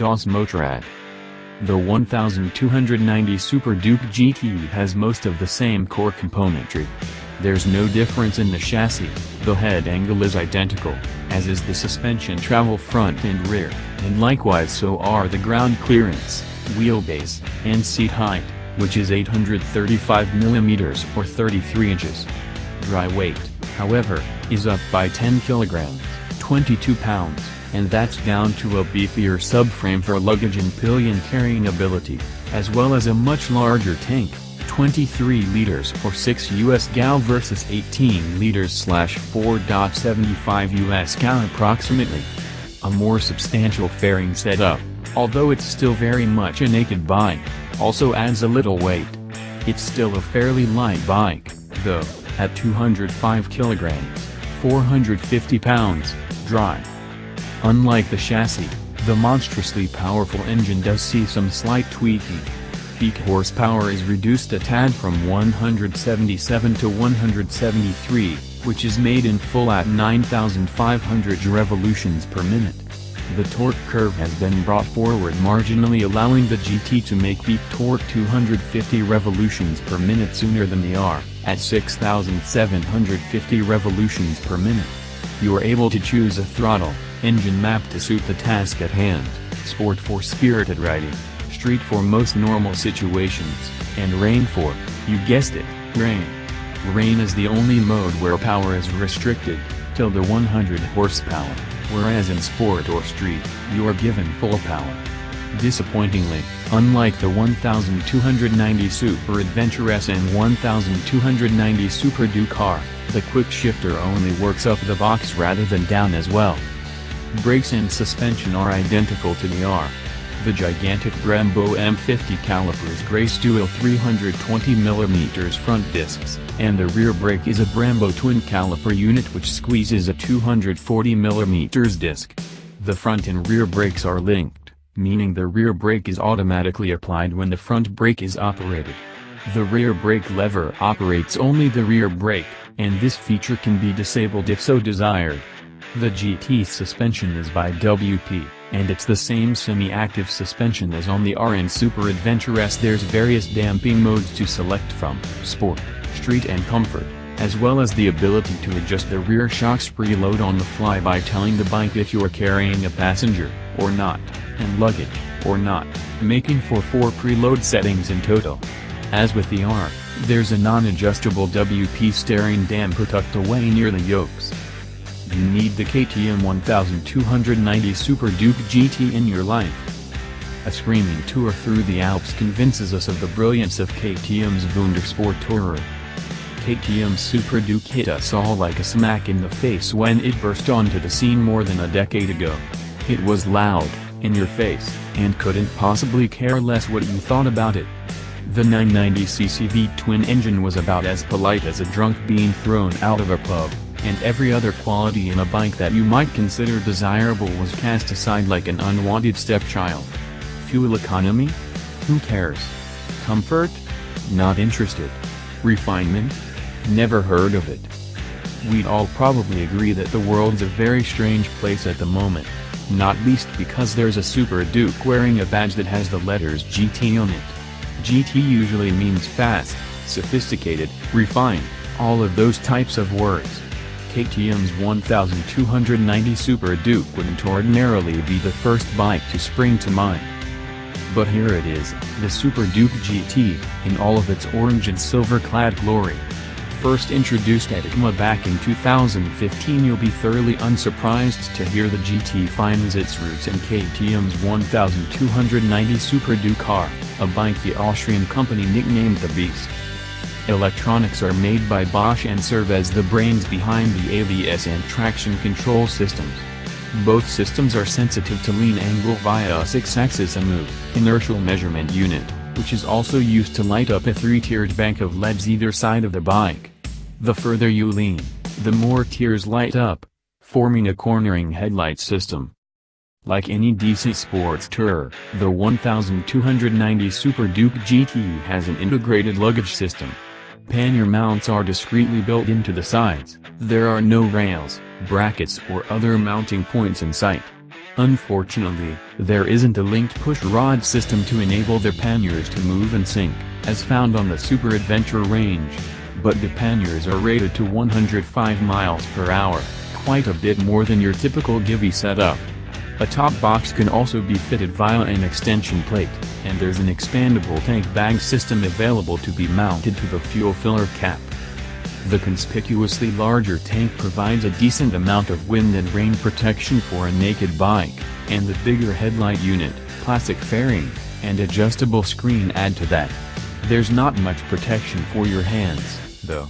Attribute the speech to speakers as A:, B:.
A: exhaust motorrad. The 1290 Super Duke GT has most of the same core componentry. There's no difference in the chassis, the head angle is identical, as is the suspension travel front and rear, and likewise so are the ground clearance, wheelbase, and seat height, which is 835mm or 33 inches. Dry weight, however, is up by 10 kilograms, 22 pounds, and that's down to a beefier subframe for luggage and pillion carrying ability, as well as a much larger tank, 23 liters or 6 US gal versus 18 liters/4.75 US gal approximately. A more substantial fairing setup, although it's still very much a naked bike, also adds a little weight. It's still a fairly light bike, though, at 205 kilograms, 450 pounds, dry. Unlike the chassis, the monstrously powerful engine does see some slight tweaking. Peak horsepower is reduced a tad from 177 to 173, which is made in full at 9,500 revolutions per minute. The torque curve has been brought forward marginally, allowing the GT to make peak torque 250 revolutions per minute sooner than the R, at 6,750 revolutions per minute. You are able to choose a throttle, engine map to suit the task at hand, sport for spirited riding, street for most normal situations, and rain for, you guessed it, rain. Rain is the only mode where power is restricted, till the 100 horsepower, whereas in sport or street, you are given full power. Disappointingly, unlike the 1290 Super Adventure S and 1290 Super Duke R, the quick shifter only works up the box rather than down as well. Brakes and suspension are identical to the R. The gigantic Brembo M50 calipers grace dual 320mm front discs, and the rear brake is a Brembo twin caliper unit which squeezes a 240mm disc. The front and rear brakes are linked, meaning the rear brake is automatically applied when the front brake is operated. The rear brake lever operates only the rear brake, and this feature can be disabled if so desired. The GT suspension is by WP, and it's the same semi-active suspension as on the R and Super Adventure S. There's various damping modes to select from, sport, street and comfort, as well as the ability to adjust the rear shocks preload on the fly by telling the bike if you're carrying a passenger, or not, and luggage, or not, making for 4 preload settings in total. As with the R, there's a non-adjustable WP steering damper tucked away near the yokes. You need the KTM 1290 Super Duke GT in your life. A screaming tour through the Alps convinces us of the brilliance of KTM's Wundersport Tourer. KTM Super Duke hit us all like a smack in the face when it burst onto the scene more than a decade ago. It was loud, in your face, and couldn't possibly care less what you thought about it. The 990cc V-twin engine was about as polite as a drunk being thrown out of a pub, and every other quality in a bike that you might consider desirable was cast aside like an unwanted stepchild. Fuel economy? Who cares? Comfort? Not interested. Refinement? Never heard of it. We'd all probably agree that the world's a very strange place at the moment, not least because there's a Super Duke wearing a badge that has the letters GT on it. GT usually means fast, sophisticated, refined, all of those types of words. KTM's 1290 Super Duke wouldn't ordinarily be the first bike to spring to mind. But here it is, the Super Duke GT, in all of its orange and silver-clad glory. First introduced at OTOMODE back in 2015, you'll be thoroughly unsurprised to hear the GT finds its roots in KTM's 1290 Super Duke R, a bike the Austrian company nicknamed the Beast. Electronics are made by Bosch and serve as the brains behind the ABS and traction control systems. Both systems are sensitive to lean angle via a 6-axis AMU, inertial measurement unit, which is also used to light up a 3-tiered bank of LEDs either side of the bike. The further you lean, the more tiers light up, forming a cornering headlight system. Like any decent sports tourer, the 1290 Super Duke GT has an integrated luggage system. Pannier mounts are discreetly built into the sides. There are no rails, brackets or other mounting points in sight. Unfortunately, there isn't a linked push rod system to enable the panniers to move and sink, as found on the Super Adventure range. But the panniers are rated to 105 miles per hour, quite a bit more than your typical Givi setup. A top box can also be fitted via an extension plate, and there's an expandable tank bag system available to be mounted to the fuel filler cap. The conspicuously larger tank provides a decent amount of wind and rain protection for a naked bike, and the bigger headlight unit, plastic fairing, and adjustable screen add to that. There's not much protection for your hands, though.